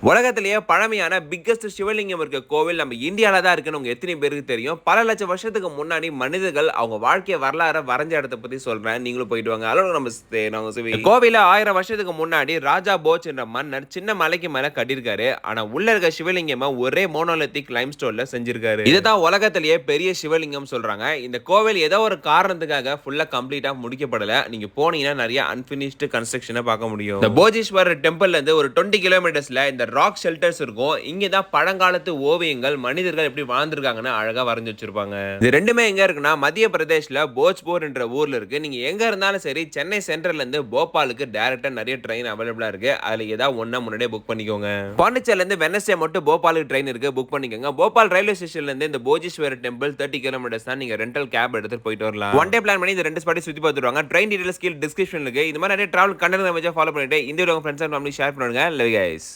உலகத்திலேயே பழமையான பிக்கஸ்ட் சிவலிங்கம் இருக்க கோவில் நம்ம இந்தியால தான் இருக்குன்னு உங்க எத்தனை பேருக்கு தெரியும்? பல லட்சம் வருஷத்துக்கு முன்னாடி மனிதர்கள் அவங்க வாழ்க்கை வரலாற வரைஞ்ச இடத்த பத்தி சொல்றேன். நீங்களும் போயிட்டு வாங்க. ஹலோ நமஸ்தே. நாங்க சிவி. கோவில 1000 வருஷத்துக்கு முன்னாடி ராஜா போஜ் என்ற மன்னர் சின்ன மலைக்கு மேல கட்டியிருக்காரு. ஆனா உள்ள இருக்க சிவலிங்கமா ஒரே மோனோலித்திக் லைம்ஸ்டோன்ல செஞ்சிருக்காரு. இதுதான் உலகத்திலேயே பெரிய சிவலிங்கம் சொல்றாங்க. இந்த கோவில் ஏதோ ஒரு காரணத்துக்காக ஃபுல்லா கம்ப்ளீட்டா முடிக்கப்படல. நீங்க போனீங்கன்னா நிறைய அன்பினிஷ்டு கன்ஸ்ட்ரக்ஷனை பார்க்க முடியும். இந்த போஜீஸ்வரர் டெம்பிள்ல இருந்து ஒரு 20 கிலோமீட்டர்ஸ்ல இந்த ராக் ஷெல்டர்ஸ் இருக்கும். இங்க தான் பழங்காலத்து ஓவியங்கள் மனிதர்கள் எப்படி வாழ்ந்திருக்காங்கன்னு அழகா வரைஞ்சு வச்சிருப்பாங்க. இது ரெண்டுமே எங்க இருக்குன்னா மத்திய பிரதேஷ்ல போஜ்பூர் என்ற ஊர்ல இருக்கு. நீங்க எங்க இருந்தாலும் சரி சென்னை சென்ட்ரல்ல இருந்து போபாலுக்கு டைரக்டா நிறைய ட்ரெயின் அவைலபிளா இருக்கு. அதுல ஏதாவது ஒண்ணா முன்னாடியே புக் பண்ணிக்கோங்க. பாண்டிச்சேரில இருந்து வெனஸ்டே மட்டும் போபாலுக்கு ட்ரெயின் இருக்கு, புக் பண்ணிக்கோங்க. போபால் ரயில்வே ஸ்டேஷன்ல இருந்து இந்த போஜீஸ்வரர் டெம்பிள் 30 கிலோமீட்டர்ஸ் தான். நீங்க ரெண்டல் கேப் எடுத்து போயிட்டு வரலாம். ஒன் டே பிளான் பண்ணி இந்த ரெண்டு ஸ்பாட் சுத்தி பார்த்துருவாங்க. ட்ரெயின் டீடைல்ஸ் கீழ டிஸ்கிரிப்ஷன்ல இருக்கு. இது மாதிரி நிறைய டிராவல் கண்டென்ட் ஃபாலோ பண்ணிட்டு இந்த வீடியோ உங்க ஃப்ரெண்ட்ஸ் அண்ட் ஃபேமிலி ஷேர் பண்ணுங்க. Love you guys.